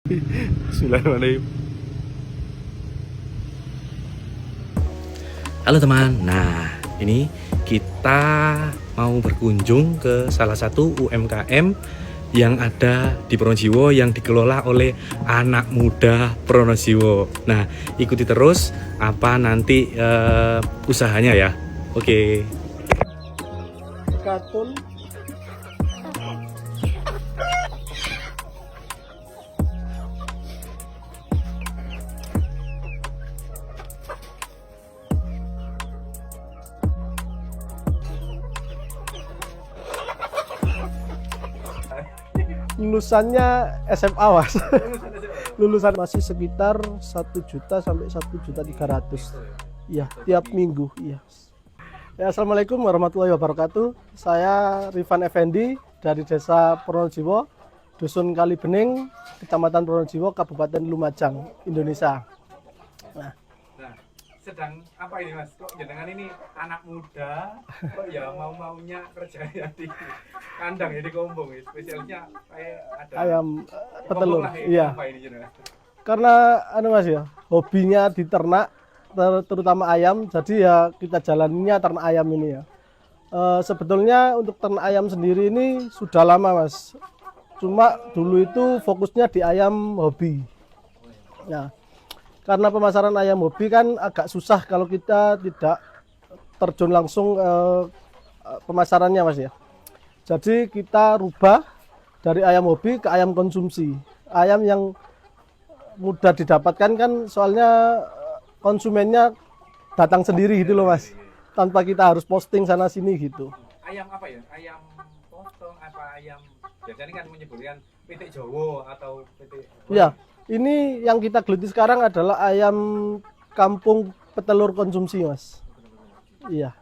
Bismillahirrahmanirrahim. Halo teman, nah ini kita mau berkunjung ke salah satu UMKM yang ada di Pronojiwo yang dikelola oleh anak muda Pronojiwo. Nah, ikuti terus apa nanti usahanya ya. Oke. Katun lulusannya SMA mas. Lulusan masih sekitar 1 juta sampai 1.300.000. Iya, tiap minggu. Iya. Ya, assalamualaikum warahmatullahi wabarakatuh. Saya Rifan Effendi dari Desa Pronojiwo, Dusun Kalibening, Kecamatan Pronojiwo, Kabupaten Lumajang, Indonesia. Nah, sedang apa ini mas? Kok jenengan ini anak muda, kok ya mau-maunya kerja ya di kandang ya di kombong ya? Spesialnya kayak ada Ayam petelur. lah, ya. Iya. Apa ini jenengan? Karena mas ya, hobinya di ternak, terutama ayam, jadi ya kita jalaninya ternak ayam ini ya. Sebetulnya untuk ternak ayam sendiri ini sudah lama mas, cuma dulu itu fokusnya di ayam hobi. Nah, karena pemasaran ayam hobi kan agak susah kalau kita tidak terjun langsung pemasarannya mas ya. Jadi kita rubah dari ayam hobi ke ayam konsumsi. Ayam yang mudah didapatkan kan, soalnya konsumennya datang sendiri gitu loh mas, tanpa kita harus posting sana sini gitu. Ayam apa ya? Ayam potong apa ayam? Biasanya kan menyebutkan pitik Jowo atau pitik. Ya, ini yang kita geluti sekarang adalah ayam kampung petelur konsumsi mas. Iya.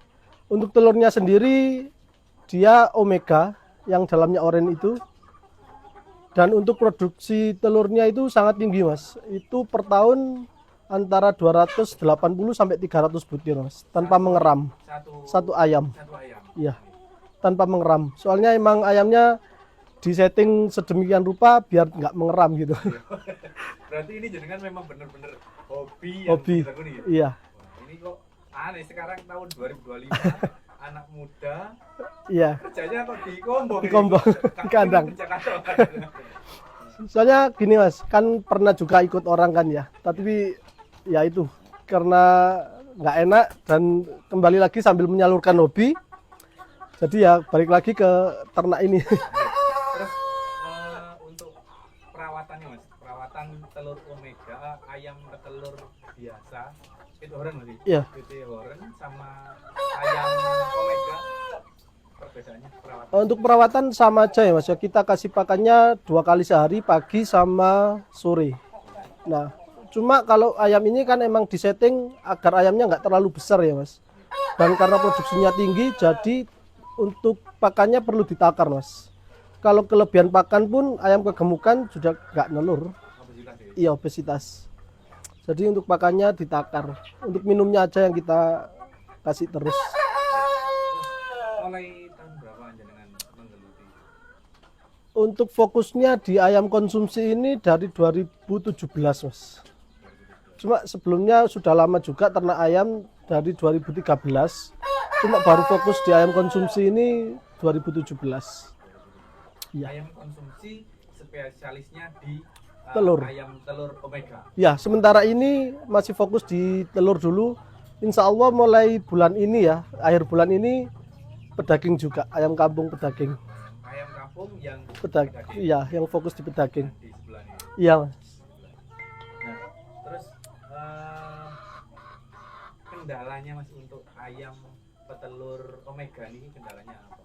Untuk telurnya sendiri dia omega yang dalamnya oren itu. Dan untuk produksi telurnya itu sangat tinggi mas. Itu per tahun antara 280 sampai 300 butir mas, tanpa mengeram. Satu ayam. Satu ayam. Iya. Tanpa mengeram. Soalnya emang ayamnya disetting sedemikian rupa biar nggak mengeram gitu. Berarti ini jenengan memang benar-benar hobi. Hobi. Yang ya? Iya. Wah, ini kok aneh sekarang tahun 2025 anak muda. Iya. Kerjanya kok di kombong. Di kombong, di kandang. Soalnya gini mas, kan pernah juga ikut orang kan ya, tapi ya itu karena nggak enak dan kembali lagi sambil menyalurkan hobi, jadi ya balik lagi ke ternak ini. Terus untuk perawatannya mas, perawatan telur omega, ayam petelur biasa, itu horen lagi. Iya. Itu horen sama ayam omega, perbedaannya perawatan. Untuk perawatan sama aja ya mas, ya kita kasih pakannya 2 kali sehari, pagi sama sore. Nah, cuma kalau ayam ini kan emang disetting agar ayamnya nggak terlalu besar ya mas. Dan karena produksinya tinggi, jadi untuk pakannya perlu ditakar mas. Kalau kelebihan pakan pun ayam kegemukan sudah nggak nelur. Obesitas ya? Iya, obesitas. Jadi untuk pakannya ditakar. Untuk minumnya aja yang kita kasih terus. Mulai tahun berapa jenengan menggeluti? Untuk fokusnya di ayam konsumsi ini dari 2017 mas. Cuma sebelumnya sudah lama juga ternak ayam dari 2013. Cuma baru fokus di ayam konsumsi ini 2017. Iya. Ayam konsumsi spesialisnya di Telur. ayam telur omega. Ya, sementara ini masih fokus di telur dulu. Insya Allah mulai bulan ini ya, akhir bulan ini pedaging juga, ayam kampung pedaging. Ayam kampung yang Pedaging, iya, yang fokus di pedaging. di sebelah ini. Iya mas. Nah, terus kendalanya mas untuk ayam petelur omega ini kendalanya apa?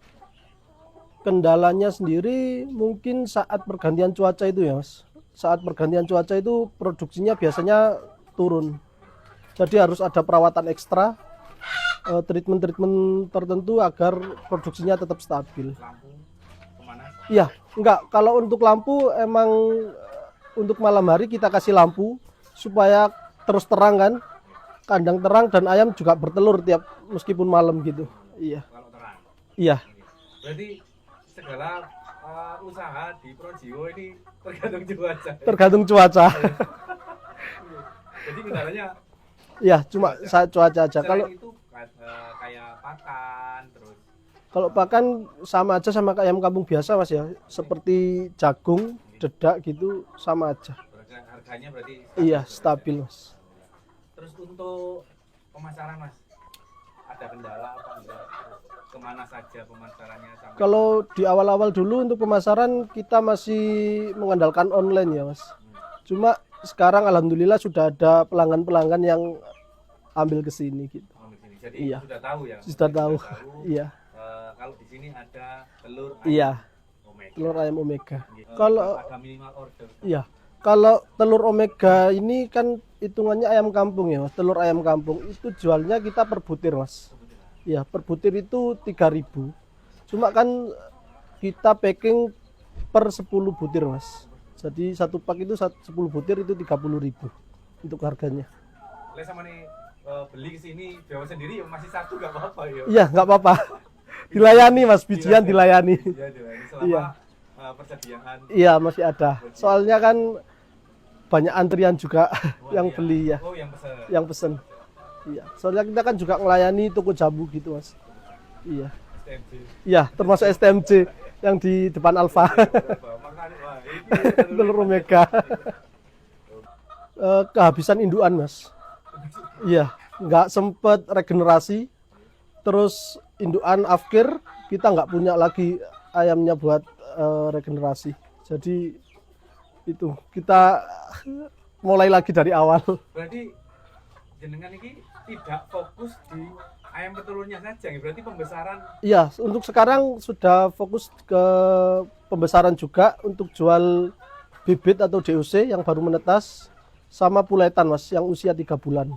Kendalanya sendiri mungkin saat pergantian cuaca itu ya mas. Saat pergantian cuaca itu produksinya biasanya turun. Jadi harus ada perawatan ekstra, treatment tertentu agar produksinya tetap stabil. Lampu pemanas? Iya, enggak. Kalau untuk lampu emang untuk malam hari kita kasih lampu supaya terus terang kan, kandang terang dan ayam juga bertelur tiap meskipun malam gitu. Iya. Kalau terang. Iya. Berarti segala usaha di Pronojiwo ini Tergantung cuaca. tergantung cuaca. Jadi kendalanya Ya, cuma saat cuaca aja. selain Kalau itu kayak pakan terus kalau pakan sama aja sama kayak ayam kampung biasa Mas ya. Seperti jagung, dedak gitu sama aja. harganya berarti Iya, stabil Mas. Terus untuk pemasaran Mas, ada kendala apa enggak? Terus kemana saja pemasarannya sampai? Kalau di awal-awal dulu untuk pemasaran kita masih mengandalkan online ya Mas. Cuma sekarang alhamdulillah sudah ada pelanggan-pelanggan yang ambil ke sini gitu. Jadi Iya. sudah tahu ya? Sudah tahu. Iya. Kalau di sini ada telur Iya, omega. telur ayam omega. Gitu. Kalau ada minimal order. iya, kalau telur omega ini kan hitungannya ayam kampung ya Mas. Telur ayam kampung itu jualnya kita per butir Mas. Iya, per butir itu 3.000. Cuma kan kita packing per 10 butir Mas. Jadi satu pak itu 10 butir itu 30.000 untuk harganya. Lah sama nih beli ke sini bawa sendiri ya masih satu nggak apa-apa ya. Iya, nggak apa-apa. Dilayani Mas, bijian dilayani. Iya, selama Iya. persediaan. Iya, masih ada. Soalnya kan banyak antrian juga yang Iya. beli ya, Oh, yang pesan. yang pesen. Iya, soalnya kita kan juga melayani toko jamu gitu Mas. Iya. STMJ. Iya, termasuk STMJ yang di depan Alfa. Makanya wah, ini Telur omega. Kehabisan induan Mas. Iya, nggak sempet regenerasi. Terus induan afkir kita nggak punya lagi ayamnya buat regenerasi. Jadi itu kita mulai lagi dari awal. Berarti jenengan ini tidak fokus di ayam petelurnya saja, ya? Berarti pembesaran. Iya, untuk sekarang sudah fokus ke pembesaran juga untuk jual bibit atau DOC yang baru menetas sama puletan Mas yang usia 3 bulan.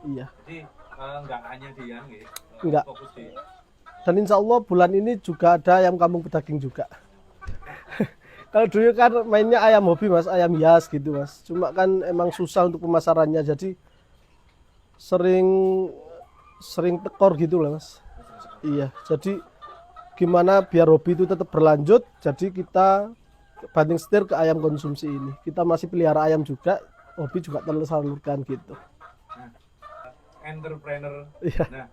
Iya. Jadi nggak hanya di yang gitu. Nggak. Fokus di. Dan insya Allah bulan ini juga ada ayam kampung pedaging juga. Kalau dulu kan mainnya ayam hobi Mas, ayam hias gitu Mas. Cuma kan emang susah untuk pemasarannya, jadi sering tekor gitu lah Mas. Iya, jadi gimana biar hobi itu tetap berlanjut, jadi kita banting setir ke ayam konsumsi ini. Kita masih pelihara ayam juga, hobi juga tersalurkan gitu. Entrepreneur. Iya.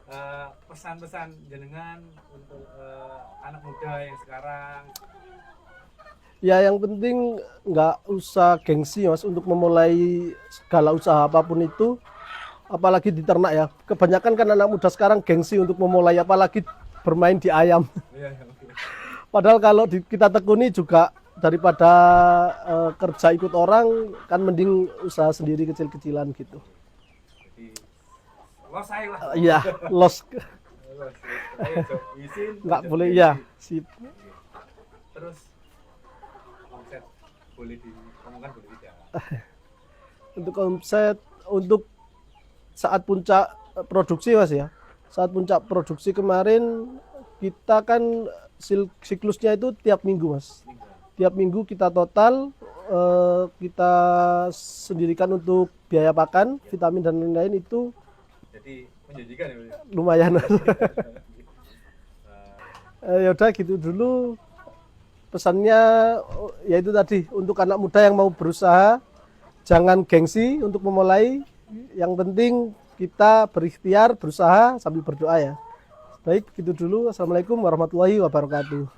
Nah, pesan-pesan jenengan untuk anak muda yang sekarang. Ya yang penting nggak usah gengsi Mas untuk memulai segala usaha apapun itu, apalagi di ternak ya. Kebanyakan kan anak muda sekarang gengsi untuk memulai, apalagi bermain di ayam. Iya, oke. Padahal kalau kita tekuni juga daripada kerja ikut orang, kan mending usaha sendiri kecil-kecilan gitu. Jadi los saya lah. Iya, los Los. Ayo, Jok. Izin. nggak Jok. boleh ya. Sip. Terus omset boleh diomongkan boleh tidak? Untuk omset untuk saat puncak produksi Mas ya. Saat puncak produksi kemarin kita kan siklusnya itu tiap minggu Mas. Tiap minggu kita total kita sendirikan untuk biaya pakan, vitamin dan lain-lain itu Jadi menjanjikan ya. Bro? lumayan. Ya udah gitu dulu. Pesannya yaitu tadi untuk anak muda yang mau berusaha jangan gengsi untuk memulai. Yang penting kita berikhtiar, berusaha sambil berdoa ya. Baik, gitu dulu. Assalamualaikum warahmatullahi wabarakatuh.